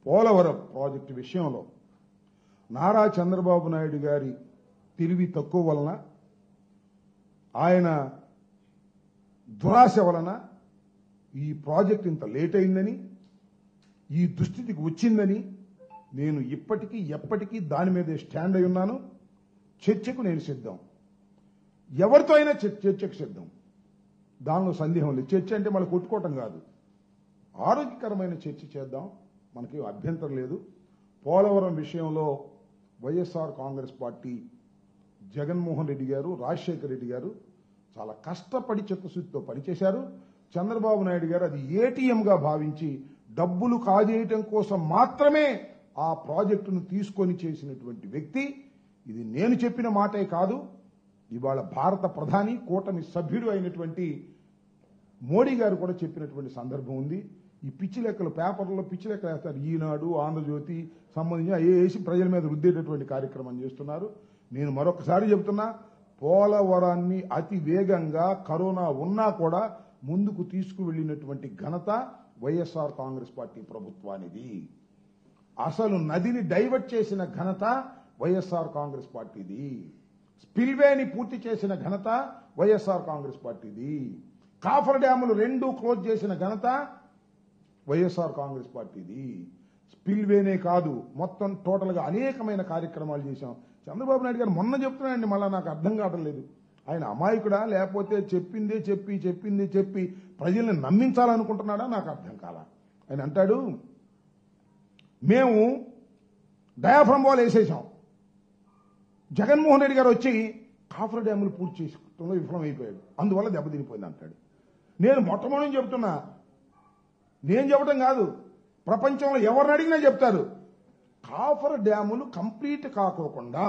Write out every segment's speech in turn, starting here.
Polavaram project విషయంలో నారా చంద్రబాబు నాయుడు గారి తెలివి తక్కువ వలన, ఆయన దురాశ వలన ఈ ప్రాజెక్టు ఇంత లేట్ అయిందని, ఈ దుస్థితికి వచ్చిందని నేను ఇప్పటికీ ఎప్పటికీ దాని మీదే స్టాండ్ అయి ఉన్నాను. చర్చకు నేను సిద్ధం, ఎవరితో అయినా చర్చకు సిద్ధం, దానిలో సందేహం లేదు. చర్చ అంటే మళ్ళీ కొట్టుకోవటం కాదు, ఆరోగ్యకరమైన చర్చ చేద్దాం, మనకి అభ్యంతరం లేదు. పోలవరం విషయంలో వైఎస్ఆర్ కాంగ్రెస్ పార్టీ జగన్మోహన్ రెడ్డి గారు, రాజశేఖర రెడ్డి గారు చాలా కష్టపడి చిత్తశుద్ధితో పనిచేశారు. చంద్రబాబు నాయుడు గారు అది ఏటీఎంగా భావించి డబ్బులు కాజేయటం కోసం మాత్రమే ఆ ప్రాజెక్టును తీసుకొని చేసినటువంటి వ్యక్తి. ఇది నేను చెప్పిన మాటే కాదు, ఇవాళ భారత ప్రధాని, కూటమి సభ్యుడు అయినటువంటి మోడీ గారు కూడా చెప్పినటువంటి సందర్భం ఉంది. ఈ పిచ్చి లెక్కలు పేపర్లో పిచ్చి లెక్కలు వేస్తారు, ఈనాడు, ఆంధ్రజ్యోతి సంబంధించి వేసి ప్రజల మీద రుద్దేటటువంటి కార్యక్రమం చేస్తున్నారు. నేను మరొకసారి చెబుతున్నా, పోలవరాన్ని అతి వేగంగా కరోనా ఉన్నా కూడా ముందుకు తీసుకువెళ్లినటువంటి ఘనత వైఎస్ఆర్ కాంగ్రెస్ పార్టీ ప్రభుత్వానిది. అసలు నదిని డైవర్ట్ చేసిన ఘనత వైఎస్ఆర్ కాంగ్రెస్ పార్టీది. స్పిల్వేని పూర్తి చేసిన ఘనత వైఎస్ఆర్ కాంగ్రెస్ పార్టీది. కాఫర్ డ్యాములు 2 క్లోజ్ చేసిన ఘనత వైఎస్ఆర్ కాంగ్రెస్ పార్టీది. స్పిల్వేనే కాదు, మొత్తం టోటల్ గా అనేకమైన కార్యక్రమాలు చేశాం. చంద్రబాబు నాయుడు గారు మొన్న చెప్తున్నాడండి, మళ్ళా నాకు అర్థం కావడం లేదు. ఆయన అమాయకుడా, లేకపోతే చెప్పిందే చెప్పి ప్రజల్ని నమ్మించాలనుకుంటున్నాడా, నాకు అర్థం కాల. ఆయన అంటాడు, మేము డయాఫ్రమ్ వాల్ వేసేసాం, జగన్మోహన్ రెడ్డి గారు వచ్చి కాఫర్ డ్యాములు పూర్తి చేసుకోవడంలో విఫలమైపోయాడు, అందువల్ల దెబ్బతినిపోయింది అంటాడు. నేను మొట్టమొదటి చెబుతున్నా, నేను చెప్పడం కాదు, ప్రపంచంలో ఎవరిని అడిగినా చెప్తారు, కాఫర్ డ్యాములు కంప్లీట్ కాకోకుండా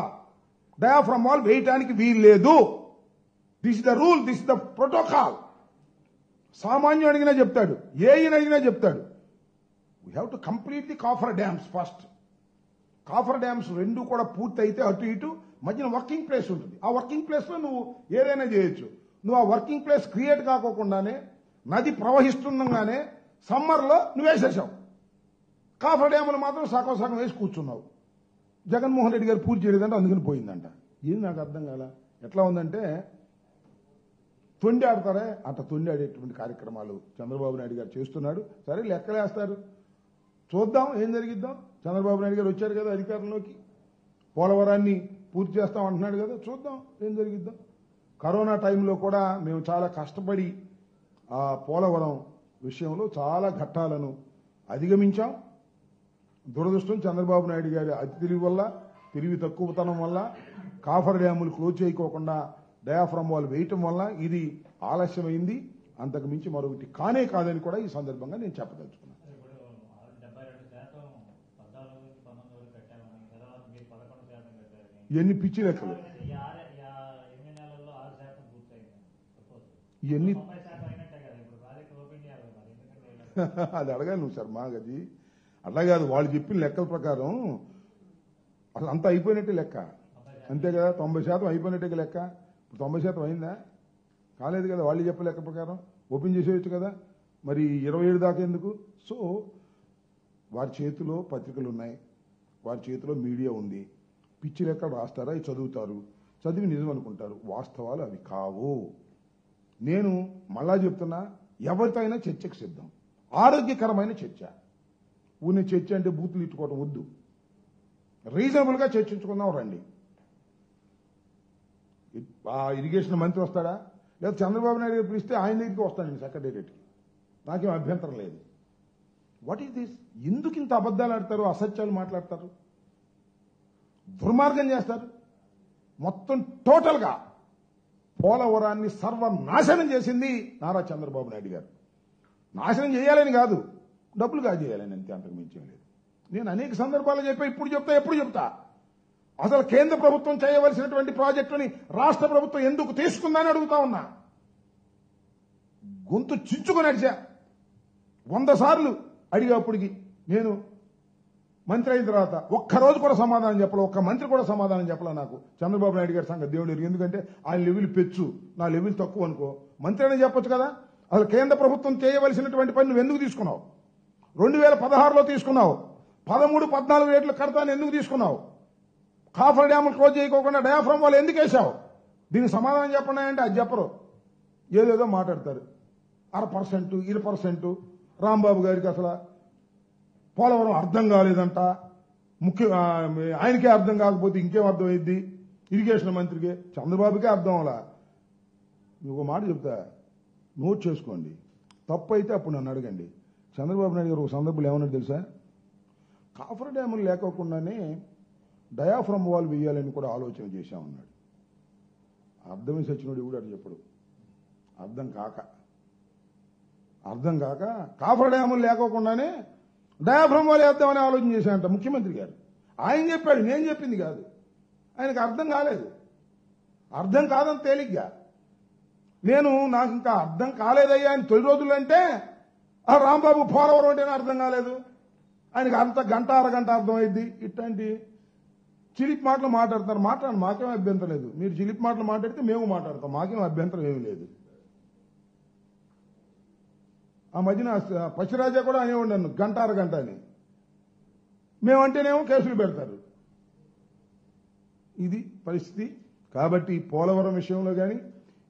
డయాఫ్రమ్ వాల్ వేయటానికి వీల్లేదు. This is the rule, this is the protocol. సామాన్యుడు అడిగినా చెప్తాడు, ఏఈని అడిగినా చెప్తాడు. We have to complete the coffer dams first. Coffer dams 2 కూడా పూర్తి అయితే అటు ఇటు మధ్యన వర్కింగ్ ప్లేస్ ఉంటుంది. ఆ వర్కింగ్ ప్లేస్ లో నువ్వు ఏదైనా చేయొచ్చు. నువ్వు ఆ వర్కింగ్ ప్లేస్ క్రియేట్ కాకోకుండానే నది ప్రవహిస్తుండగానే సమ్మర్ లో నువ్వు వేసేసావు. కాఫర్ డ్యాములు మాత్రం సగం వేసి కూర్చున్నావు. జగన్మోహన్ రెడ్డి గారు పూర్తి చేయలేదంటే అందుకని పోయిందంట. ఇది నాకు అర్థం కాల. ఎట్లా ఉందంటే తొండి ఆడతారే, అంత తొండి ఆడేటువంటి కార్యక్రమాలు చంద్రబాబు నాయుడు గారు చేస్తున్నాడు. సరే లెక్కలేస్తారు, చూద్దాం ఏం జరిగిద్దాం. చంద్రబాబు నాయుడు గారు వచ్చారు కదా అధికారంలోకి, పోలవరాన్ని పూర్తి చేస్తాం అంటున్నాడు కదా, చూద్దాం ఏం జరిగిద్దాం. కరోనా టైంలో కూడా మేము చాలా కష్టపడి ఆ పోలవరం విషయంలో చాలా ఘట్టాలను అధిగమించాం. దురదృష్టం చంద్రబాబు నాయుడు గారి అతి తెలివి వల్ల, తెలివి తక్కువతనం వల్ల, కాఫర్ డ్యాములు క్లోజ్ చేయకోకుండా డయాఫ్రమ్ వాల్ వేయటం వల్ల ఇది ఆలస్యమైంది. అంతకు మించి మరొకటి కానే కాదని కూడా ఈ సందర్భంగా నేను చెప్పదలుచుకున్నాను. ఎన్ని పిచ్చి లెక్కలు, ఇవన్నీ అది అడగాలి నువ్వు సార్ మాకు. అది అట్లా కాదు, వాళ్ళు చెప్పిన లెక్కల ప్రకారం అసలు అంతా అయిపోయినట్టే లెక్క, అంతే కదా. 90% అయిపోయినట్టే లెక్క. ఇప్పుడు 90% అయిందా? కాలేదు కదా. వాళ్ళు చెప్పే లెక్క ప్రకారం ఓపెన్ చేసేయచ్చు కదా, మరి 27 దాకా ఎందుకు? సో వారి చేతిలో పత్రికలు ఉన్నాయి, వారి చేతిలో మీడియా ఉంది. పిచ్చి లెక్కలు రాస్తారా, అవి చదువుతారు, చదివి నిజం అనుకుంటారు. వాస్తవాలు అవి కావు. నేను మళ్ళా చెప్తున్నా, ఎవరితో అయినా చర్చకు సిద్ధం, ఆరోగ్యకరమైన చర్చ. ఊనే చర్చ అంటే బూతులు ఇట్టుకోవటం వద్దు, రీజనబుల్ గా చర్చించుకుందాం రండి. ఆ ఇరిగేషన్ మంత్రి వస్తాడా, లేదా చంద్రబాబు నాయుడు గారు పిలిస్తే ఆయన దగ్గరికి వస్తాను నేను సెక్రటేరియట్కి, నాకేం అభ్యంతరం లేదు. What is this? ఎందుకు ఇంత అబద్దాలు ఆడతారు, అసత్యాలు మాట్లాడతారు, దుర్మార్గం చేస్తారు? మొత్తం టోటల్ గా పోలవరాన్ని సర్వనాశనం చేసింది నారా చంద్రబాబు నాయుడు గారు. నాశనం చేయాలని కాదు, డబ్బులు కాజేయాలని, అంతే, అంతకు మించేం లేదు. నేను అనేక సందర్భాలు చెప్పా, ఇప్పుడు చెప్తా, ఎప్పుడు చెప్తా. అసలు కేంద్ర ప్రభుత్వం చేయవలసినటువంటి ప్రాజెక్టుని రాష్ట్ర ప్రభుత్వం ఎందుకు తీసుకుందని అడుగుతా ఉన్నా. గొంతు చించుకొని అడిచా 100 సార్లు అడిగేప్పటికి. నేను మంత్రి అయిన తర్వాత ఒక్కరోజు కూడా సమాధానం చెప్పలే, ఒక్క మంత్రి కూడా సమాధానం చెప్పలే నాకు. చంద్రబాబు నాయుడు గారి సంగతి దేవుడు, ఎందుకంటే ఆయన లెవెల్ పెచ్చు, నా లెవెల్ తక్కువ అనుకో. మంత్రి అయినా చెప్పొచ్చు కదా. అసలు కేంద్ర ప్రభుత్వం చేయవలసినటువంటి పని నువ్వు ఎందుకు తీసుకున్నావు? 2016లో తీసుకున్నావు, 13-14 రేట్లు కడతాను ఎందుకు తీసుకున్నావు? కాఫర్ డ్యాములు క్లోజ్ చేయకోకుండా డయాఫ్రమ్ వాళ్ళు ఎందుకు వేసావు? దీనికి సమాధానం చెప్పండి అంటే అది చెప్పరు, ఏదేదో మాట్లాడతారు. 1% 2%. రాంబాబు గారికి అసలు పోలవరం అర్థం కాలేదంట, ఆయనకే అర్థం కాకపోతే ఇంకేం అర్థమైంది? ఇరిగేషన్ మంత్రికే, చంద్రబాబుకే అర్థం అలా. ఒక మాట చెప్తా, నోట్ చేసుకోండి. తప్పు అయితే అప్పుడు నన్ను అడగండి. చంద్రబాబు నాయుడు గారు ఒక సందర్భంలో ఏమన్నాడు తెలుసా? కాఫర్ డ్యాములు లేకోకుండానే డయాఫ్రమ్ వాల్ వేయాలని కూడా ఆలోచన చేశామన్నాడు. అర్థమే సచ్చినోడు కూడా అటు చెప్పడు. అర్థం కాక కాఫర్ డ్యాములు లేకోకుండానే డయాఫ్రమ్ వాల్ వేద్దామని ఆలోచన చేశానంట ముఖ్యమంత్రి గారు. ఆయన చెప్పాడు, నేను చెప్పింది కాదు. ఆయనకు అర్థం కాలేదు. అర్థం కాదని తేలిగ్గా నాకు ఇంకా అర్థం కాలేదయ్యా అని తొలి రోజులు అంటే, ఆ రాంబాబు పోలవరం అంటేనే అర్థం కాలేదు, ఆయనకు అంత గంట అరగంట అర్థమైద్ది. ఇట్లాంటి చిలిపి మాటలు మాట్లాడతారు. మాట్లాడండి, మాకేం అభ్యంతరం లేదు. మీరు చిలిపి మాటలు మాట్లాడితే మేము మాట్లాడతాం, మాకేం అభ్యంతరం ఏమీ లేదు. ఆ మధ్యన పచ్చిరాజా కూడా అనేవాడు నన్ను గంట అరగంట అని. మేమంటేనేమో కేసులు పెడతారు. ఇది పరిస్థితి. కాబట్టి పోలవరం విషయంలో కానీ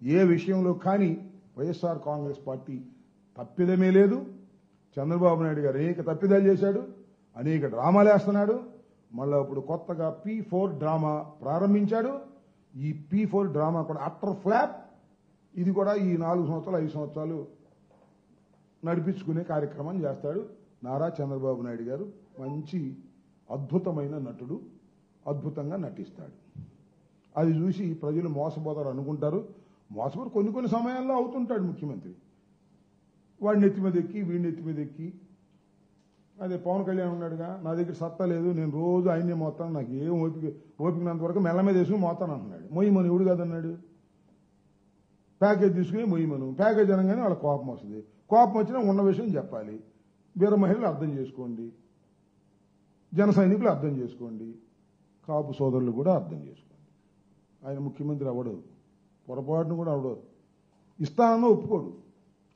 ఏ విషయంలో కానీ వైఎస్ఆర్ కాంగ్రెస్ పార్టీ తప్పిదమే లేదు. చంద్రబాబు నాయుడు గారు అనేక తప్పిదాలు చేశాడు, అనేక డ్రామాలు వేస్తున్నాడు. మళ్ళా ఇప్పుడు కొత్తగా P4 డ్రామా ప్రారంభించాడు. ఈ P4 డ్రామా కూడా అట్టర్ ఫ్లాప్. ఇది కూడా ఈ 4 సంవత్సరాలు 5 సంవత్సరాలు నడిపించుకునే కార్యక్రమం చేస్తాడు నారా చంద్రబాబు నాయుడు గారు. మంచి అద్భుతమైన నటుడు, అద్భుతంగా నటిస్తాడు. అది చూసి ప్రజలు మోసపోతారు అనుకుంటారు. మోసపోరు కొన్ని సమయాల్లో అవుతుంటాడు ముఖ్యమంత్రి. వాడిని నెత్తి మీద ఎక్కి వీడిని నెత్తి మీద ఎక్కి. అదే పవన్ కళ్యాణ్ ఉన్నాడుగా, నా దగ్గర సత్తా లేదు, నేను రోజు ఆయనే మోస్తాను, నాకు ఏం ఓపికనంత వరకు మెల్ల మీద వేసుకుని మోస్తాను అంటున్నాడు. మొయ్యమను ఎవడు కాదన్నాడు? ప్యాకేజ్ తీసుకుని మొయ్యమను. ప్యాకేజ్ అనగానే వాళ్ళ కోపం వస్తుంది. కోపం వచ్చినా ఉన్న విషయం చెప్పాలి. వీర మహిళలు అర్థం చేసుకోండి, జన సైనికులు అర్థం చేసుకోండి, కాపు సోదరులు కూడా అర్థం చేసుకోండి. ఆయన ముఖ్యమంత్రి అవ్వడు, పొరపాటును కూడా అవ్వడు. ఇస్తానన్నా ఒప్పుకోడు.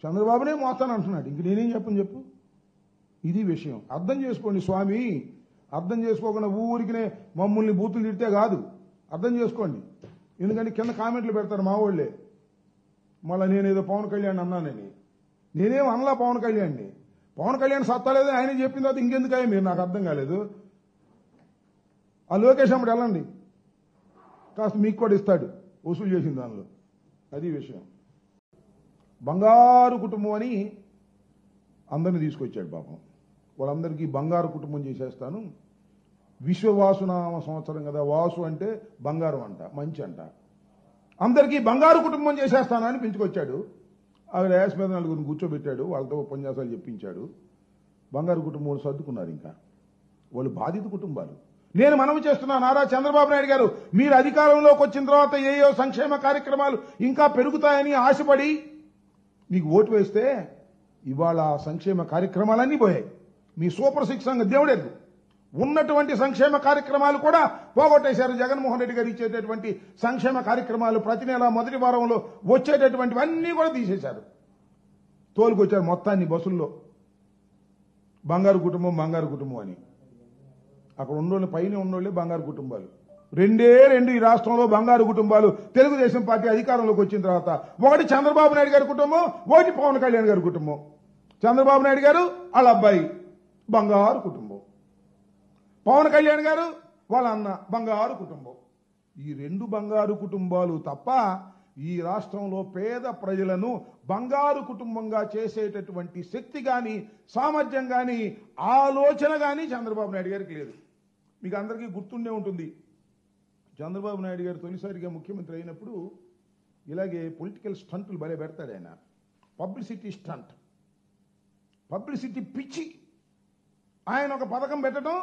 చంద్రబాబునే మోస్తాను అంటున్నాడు. ఇంక నేనేం చెప్పు. ఇది విషయం. అర్థం చేసుకోండి స్వామి. అర్థం చేసుకోకుండా ఊరికినే మమ్మల్ని బూతులు తిడితే కాదు, అర్థం చేసుకోండి. ఎందుకంటే కింద కామెంట్లు పెడతారు మా వాళ్ళే. మళ్ళీ నేనేదో పవన్ కళ్యాణ్ అన్నానని. నేనేం అనలా పవన్ కళ్యాణ్ని. పవన్ కళ్యాణ్ సత్తా లేదని ఆయన చెప్పిన తర్వాత ఇంకెందుకయ్యా మీరు? నాకు అర్థం కాలేదు. ఆ లోకేష్ అమ్మడు వెళ్ళండి, కాస్త మీకు కూడా ఇస్తాడు వసూలు చేసిన దానిలో. అది విషయం. బంగారు కుటుంబం అని అందరిని తీసుకొచ్చాడు పాపం. వాళ్ళందరికీ బంగారు కుటుంబం చేసేస్తాను, విశ్వవాసునామ సంవత్సరం కదా, వాసు అంటే బంగారం అంట, మంచి అంట, అందరికీ బంగారు కుటుంబం చేసేస్తాను అని పెంచుకొచ్చాడు. ఆవిడ యాస్ మీద నలుగురిని కూర్చోబెట్టాడు, వాళ్ళతో ఉపన్యాసాలు చెప్పించాడు. బంగారు కుటుంబం సర్దుకున్నారు. ఇంకా వాళ్ళు బాధిత కుటుంబాలు. నేను మనవి చేస్తున్నా, నారా చంద్రబాబు నాయుడు గారు, మీరు అధికారంలోకి వచ్చిన తర్వాత ఏయో సంక్షేమ కార్యక్రమాలు ఇంకా పెరుగుతాయని ఆశపడి మీకు ఓటు వేస్తే ఇవాళ సంక్షేమ కార్యక్రమాలన్నీ పోయాయి. మీ సూపర్ సిక్స్ సంఘ దేవుడెరుగు ఉన్నటువంటి సంక్షేమ కార్యక్రమాలు కూడా పోగొట్టేశారు. జగన్మోహన్ రెడ్డి గారు ఇచ్చేటటువంటి సంక్షేమ కార్యక్రమాలు ప్రతి నెల మొదటి వారంలో వచ్చేటటువంటివన్నీ కూడా తీసేశారు. తోలుకొచ్చారు మొత్తాన్ని బస్సుల్లో. బంగారు కుటుంబం అని అక్కడ ఉన్నోళ్ళు, పైన ఉన్నోళ్ళే బంగారు కుటుంబాలు. రెండే రెండు ఈ రాష్ట్రంలో బంగారు కుటుంబాలు తెలుగుదేశం పార్టీ అధికారంలోకి వచ్చిన తర్వాత. ఒకటి చంద్రబాబు నాయుడు గారి కుటుంబం, ఒకటి పవన్ కళ్యాణ్ గారి కుటుంబం. చంద్రబాబు నాయుడు గారు వాళ్ళ అబ్బాయి బంగారు కుటుంబం, పవన్ కళ్యాణ్ గారు వాళ్ళ అన్న బంగారు కుటుంబం. ఈ రెండు బంగారు కుటుంబాలు తప్ప ఈ రాష్ట్రంలో పేద ప్రజలను బంగారు కుటుంబంగా చేసేటటువంటి శక్తి గాని, సామర్థ్యం గాని, ఆలోచన గాని చంద్రబాబు నాయుడు గారికి లేదు. మీకు అందరికీ గుర్తుండే ఉంటుంది, చంద్రబాబు నాయుడు గారు తొలిసారిగా ముఖ్యమంత్రి అయినప్పుడు ఇలాగే పొలిటికల్ స్టంట్లు భలే పెడతాడు ఆయన. పబ్లిసిటీ స్టంట్, పబ్లిసిటీ పిచ్చి. ఆయన ఒక పథకం పెట్టడం,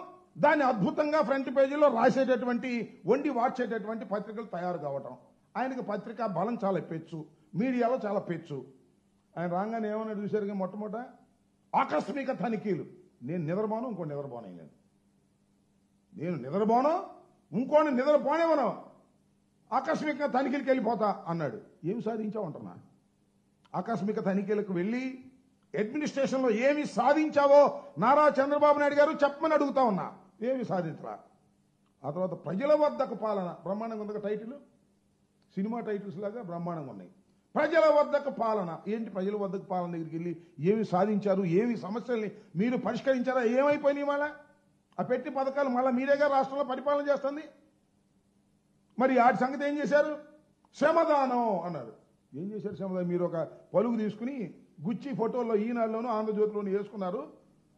దాన్ని అద్భుతంగా ఫ్రంట్ పేజీలో రాసేటటువంటి, వండి వార్చేటటువంటి పత్రికలు తయారు కావటం. ఆయనకి పత్రికా బలం చాలా పెచ్చు, మీడియాలో చాలా పెచ్చు. ఆయన రాగానే ఏమన్నా చూశారుగా, మొట్టమొదట ఆకస్మిక తనిఖీలు. నేను నిద్రపోను, ఇంకోటి నిద్రపోనేను, నేను నిద్రపోను, ఇంకోటి నిద్రపోనేవను, ఆకస్మిక తనిఖీలకు వెళ్ళిపోతా అన్నాడు. ఏం సాధించామంటున్నా? ఆకస్మిక తనిఖీలకు వెళ్ళి అడ్మినిస్ట్రేషన్లో ఏమి సాధించావో నారా చంద్రబాబు నాయుడు గారు చెప్పమని అడుగుతా ఉన్నా. ఏమి సాధించరా. ఆ తర్వాత ప్రజల వద్దకు పాలన బ్రహ్మాండంగా ఉంది. టైటిల్ సినిమా టైటిల్స్ లాగా బ్రహ్మాండంగా ఉన్నాయి. ప్రజల వద్దకు పాలన ఏంటి? ప్రజల వద్దకు పాలన దగ్గరికి వెళ్ళి ఏమి సాధించారు, ఏమి సమస్యల్ని మీరు పరిష్కరించారా, ఏమైపోయినాయి వాళ్ళ ఆ పెట్టి పథకాలు మళ్ళీ మీరేగా రాష్ట్రంలో పరిపాలన చేస్తుంది. మరి వాటి సంగతి ఏం చేశారు? శ్రమదానం అన్నారు. ఏం చేశారు శ్రమదానం? మీరు ఒక పలుగు తీసుకుని గుచ్చి ఫోటోల్లో ఈనాడులోనూ ఆంధ్రజ్యోతిలోనూ వేసుకున్నారు.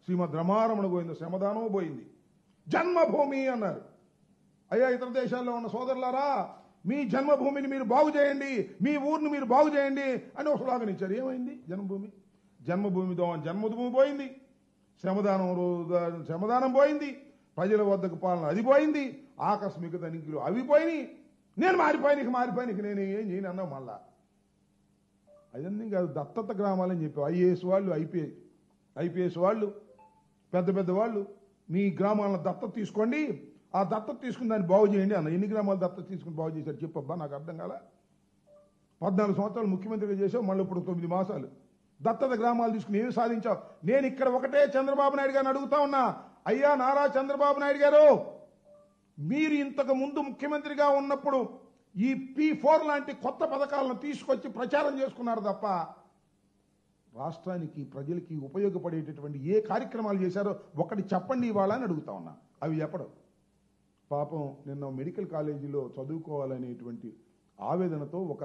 శ్రీమద్ రమారమణ గోవింద శ్రమదానం పోయింది. జన్మభూమి అన్నారు. అయ్యా ఇతర దేశాల్లో ఉన్న సోదరులారా, మీ జన్మభూమిని మీరు బాగు చేయండి, మీ ఊరిని మీరు బాగు చేయండి అని ఒక స్లోగన్ ఇచ్చారు. ఏమైంది? జన్మభూమి జన్మభూమి పోయింది, శ్రమదానం పోయింది, ప్రజల వద్దకు పాలన అది పోయింది, ఆకస్మిక తనిఖీలు అవి పోయినాయి. నేను మారిపోయినకి నేను ఏం చేయను అన్నావు. మళ్ళా అదన్నీ కాదు, దత్తత గ్రామాలని చెప్పి ఐఏఎస్ వాళ్ళు ఐపీఎస్ వాళ్ళు పెద్ద వాళ్ళు మీ గ్రామాలను దత్తత తీసుకోండి, ఆ దత్తత తీసుకుని దాన్ని బాగు చేయండి అన్న. ఎన్ని గ్రామాలు దత్తత తీసుకుని బాగు చేశారు చెప్పబ్బా, నాకు అర్థం కాల. 14 సంవత్సరాలు ముఖ్యమంత్రిగా చేసావు, మళ్ళీ ఇప్పుడు 9 మాసాలు దత్తత గ్రామాలు తీసుకుని ఏమి సాధించావు? నేను ఇక్కడ ఒకటే చంద్రబాబు నాయుడు గారిని అడుగుతా ఉన్నా. అయ్యా నారా చంద్రబాబు నాయుడు గారు, మీరు ఇంతకు ముందు ముఖ్యమంత్రిగా ఉన్నప్పుడు ఈ P4 లాంటి కొత్త పథకాలను తీసుకొచ్చి ప్రచారం చేసుకున్నారు తప్ప రాష్ట్రానికి ప్రజలకి ఉపయోగపడేటటువంటి ఏ కార్యక్రమాలు చేశారో ఒకటి చెప్పండి ఇవాళ అని అడుగుతా ఉన్నా. అవి చెప్పడం. పాపం నిన్న మెడికల్ కాలేజీలో చదువుకోవాలనేటువంటి ఆవేదనతో ఒక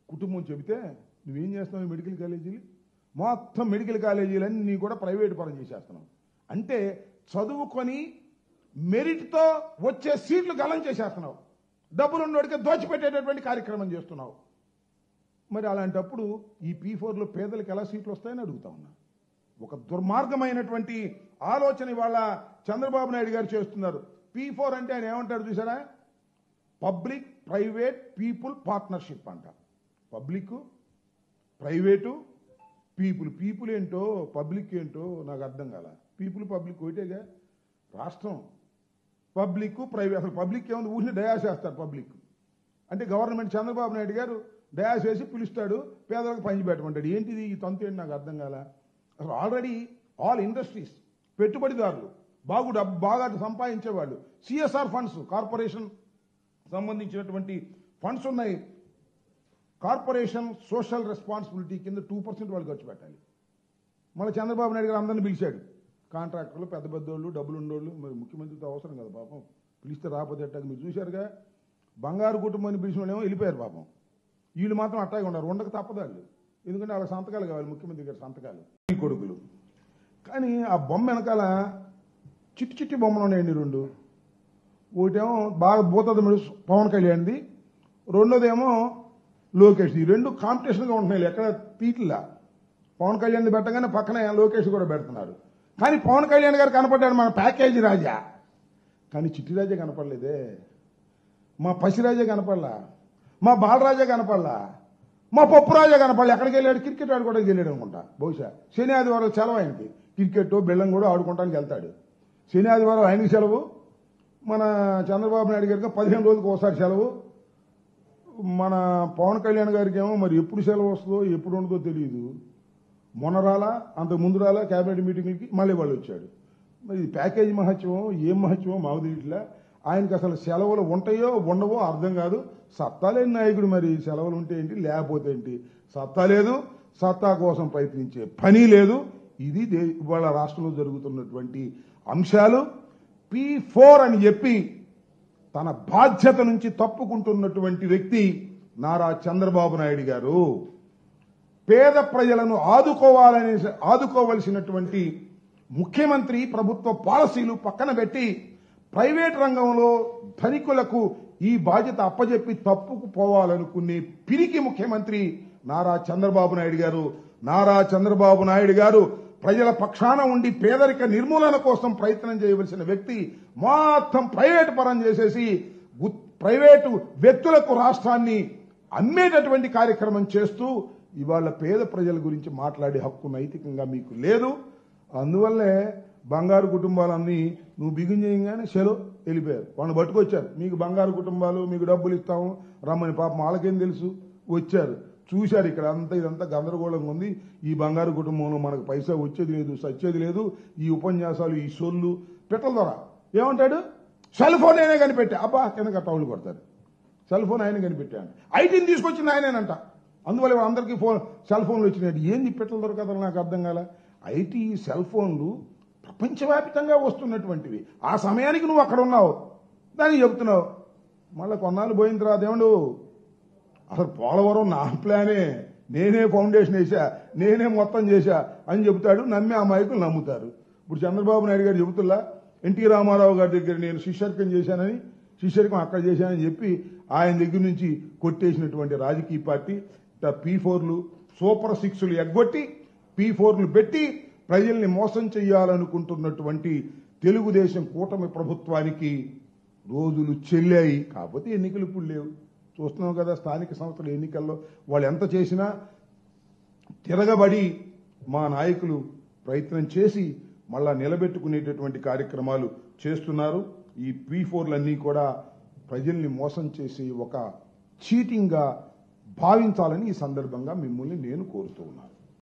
కుటుంబం చెబితే, నువ్వేం చేస్తున్నావు మెడికల్ కాలేజీలు? మొత్తం మెడికల్ కాలేజీలన్నీ కూడా ప్రైవేటు పరం చేసేస్తున్నావు. అంటే చదువుకొని మెరిట్తో వచ్చే సీట్లు గలం చేసేస్తున్నావు, డబ్బులున్నోడికి దోచిపెట్టేటటువంటి కార్యక్రమం చేస్తున్నావు. మరి అలాంటప్పుడు ఈ P4లో పేదలకు ఎలా సీట్లు వస్తాయని అడుగుతా ఉన్నా. ఒక దుర్మార్గమైనటువంటి ఆలోచన ఇవాళ చంద్రబాబు నాయుడు గారు చేస్తున్నారు. P4 అంటే ఆయన ఏమంటాడు చూసారా? పబ్లిక్ ప్రైవేట్ పీపుల్ పార్ట్నర్షిప్ అంట. పబ్లిక్ ప్రైవేటు పీపుల్ ఏంటో పబ్లిక్ ఏంటో నాకు అర్థం కాల. పబ్లిక్ ఒకటేగా. రాష్ట్రం పబ్లిక్ ప్రైవేట్, అసలు పబ్లిక్ ఏముంది? ఊరిని డయాస్ వేస్తారు. పబ్లిక్ అంటే గవర్నమెంట్ చంద్రబాబు నాయుడు గారు డయాస్ వేసి పిలుస్తాడు, పేదలకు పంచిపెట్టమంటాడు. ఏంటిది ఈ తంతు ఏంటి నాకు అర్థం కాల. అసలు ఆల్రెడీ ఆల్ ఇండస్ట్రీస్ పెట్టుబడిదారులు బాగా సంపాదించేవాళ్ళు CSR ఫండ్స్, కార్పొరేషన్ సంబంధించినటువంటి ఫండ్స్ ఉన్నాయి. కార్పొరేషన్ సోషల్ రెస్పాన్సిబిలిటీ కింద 2% వాళ్ళు ఖర్చు పెట్టాలి. మళ్ళీ చంద్రబాబు నాయుడు గారు అందరిని పిలిచాడు. కాంట్రాక్టర్లు పెద్దోళ్ళు డబ్బులు ఉండోళ్ళు. మరి ముఖ్యమంత్రితో అవసరం కదా పాపం, పిలిస్తే రాకపోతే ఎట్టాక మీరు చూశారుగా. బంగారు కుటుంబాన్ని పిలిచిన వాళ్ళేమో వెళ్ళిపోయారు పాపం. వీళ్ళు మాత్రం అట్టాగే ఉన్నారు. ఉండక తప్పదాళ్ళు, ఎందుకంటే వాళ్ళ సంతకాలు కావాలి, ముఖ్యమంత్రి గారి సంతకాలు. ఈ కొడుకులు కానీ ఆ బొమ్మ వెనకాల చిట్టి బొమ్మలు ఉన్నాయండి 2. ఒకటేమో బాగా భూతదముడు పవన్ కళ్యాణ్ది, రెండోదేమో లోకేష్. ఈ 2 కాంపిటీషన్గా ఉంటున్నాయి. ఎక్కడ తీట్లా పవన్ కళ్యాణ్ పెట్టగానే పక్కన లోకేష్ కూడా పెడుతున్నారు. కానీ పవన్ కళ్యాణ్ గారు కనపడ్డాడు మన ప్యాకేజీ రాజా, కానీ చిట్టి రాజా కనపడలేదే. మా పసిరాజా కనపడలా, మా బాలరాజా కనపడలా, మా పప్పు రాజా కనపడలే. ఎక్కడికి వెళ్ళాడు? క్రికెట్ ఆడుకోవడానికి వెళ్ళాడు అనుకుంటా. బహుశా శని ఆదివారం సెలవు ఆయనకి. క్రికెట్ బెల్లం కూడా ఆడుకోవడానికి వెళ్తాడు. శని ఆదివారం ఆయనకి సెలవు, మన చంద్రబాబు నాయుడు గారికి 15 రోజులకు ఒకసారి సెలవు. మన పవన్ కళ్యాణ్ గారికి ఏమో మరి ఎప్పుడు సెలవు వస్తుందో ఎప్పుడు ఉండదో తెలియదు. మొన్న రాలా, అంతకు ముందు రాలా క్యాబినెట్ మీటింగ్కి, మళ్ళీ వాళ్ళు వచ్చాడు. మరి ప్యాకేజీ మహత్యమో ఏం మహత్యమో మాకు తెలియట్లా. ఆయనకి అసలు సెలవులు ఉంటాయో ఉండవో అర్థం కాదు. సత్తా లేని నాయకుడు, మరి సెలవులు ఉంటే ఏంటి లేకపోతే ఏంటి? సత్తా లేదు, సత్తా కోసం ప్రయత్నించే పని లేదు. ఇది ఇవాళ రాష్ట్రంలో జరుగుతున్నటువంటి అంశాలు. P4 అని చెప్పి తన బాధ్యత నుంచి తప్పుకుంటున్నటువంటి వ్యక్తి నారా చంద్రబాబు నాయుడు గారు. పేద ప్రజలను ఆదుకోవలసినటువంటి ముఖ్యమంత్రి ప్రభుత్వ పాలసీలు పక్కన పెట్టి ప్రైవేట్ రంగంలో ధనికులకు ఈ బాధ్యత అప్పజెప్పి తప్పుకుపోవాలనుకునే పిరికి ముఖ్యమంత్రి నారా చంద్రబాబు నాయుడు గారు. నారా చంద్రబాబు నాయుడు గారు ప్రజల పక్షాన ఉండి పేదరిక నిర్మూలన కోసం ప్రయత్నం చేయవలసిన వ్యక్తి మొత్తం ప్రైవేటు పరం చేసేసి ప్రైవేటు వ్యక్తులకు రాష్ట్రాన్ని అమ్మేటటువంటి కార్యక్రమం చేస్తూ ఇవాళ పేద ప్రజల గురించి మాట్లాడే హక్కు నైతికంగా మీకు లేదు. అందువల్లే బంగారు కుటుంబాలన్నీ నువ్వు బిగిన్ చేయగానే సెలవు వెళ్ళిపోయారు. వాళ్ళని పట్టుకొచ్చారు. మీకు బంగారు కుటుంబాలు, మీకు డబ్బులు ఇస్తాము రమ్మని. పాపం వాళ్ళకేం తెలుసు, వచ్చారు. చూశారు ఇక్కడ అంతా ఇదంతా గందరగోళంగా ఉంది, ఈ బంగారు కుటుంబంలో మనకు పైసా వచ్చేది లేదు సచ్చేది లేదు, ఈ ఉపన్యాసాలు ఈ సొల్లు పెట్టల ద్వారా ఏమంటాడు, సెల్ ఫోన్ అయినా కనిపెట్టా, అబ్బా కింద టౌలు కొడతారు, సెల్ ఫోన్ ఆయన కనిపెట్టాడు, ఐటీని తీసుకొచ్చింది ఆయనేనంట, అందువల్ల అందరికీ సెల్ ఫోన్లు వచ్చినాయి. ఏంది పెట్టల ద్వారా కదా నాకు అర్థం కాల. ఐటీ సెల్ ఫోన్లు ప్రపంచవ్యాప్తంగా వస్తున్నటువంటివి, ఆ సమయానికి నువ్వు అక్కడ ఉన్నావు దానికి చెబుతున్నావు. మళ్ళీ కొన్నాళ్ళు పోయిన తర్వాత ఏమండు అసలు పోలవరం నా ప్లానే, నేనే ఫౌండేషన్ వేసా, నేనే మొత్తం చేశా అని చెబుతాడు. నమ్మే అమాయకులు నమ్ముతారు. ఇప్పుడు చంద్రబాబు నాయుడు గారు చెబుతున్నా ఎన్టీ రామారావు గారి దగ్గర నేను శిష్యర్కం చేశానని, శిష్యర్కం అక్కడ చేశానని చెప్పి ఆయన దగ్గర నుంచి కొట్టేసినటువంటి రాజకీయ పార్టీ P4లు సూపర్ 6లు ఎగ్గొట్టి P4లు పెట్టి ప్రజల్ని మోసం చేయాలనుకుంటున్నటువంటి తెలుగుదేశం కూటమి ప్రభుత్వానికి రోజులు చెల్లాయి. కాకపోతే ఎన్నికలు ఇప్పుడు లేవు, చూస్తున్నాం కదా. స్థానిక సంస్థల ఎన్నికల్లో వాళ్ళు ఎంత చేసినా తిరగబడి మా నాయకులు ప్రయత్నం చేసి మళ్ళా నిలబెట్టుకునేటటువంటి కార్యక్రమాలు చేస్తున్నారు. ఈ P4లన్నీ కూడా ప్రజల్ని మోసం చేసి ఒక చీటింగ్గా భావించాలని ఈ సందర్భంగా మిమ్మల్ని నేను కోరుతూ ఉన్నాను.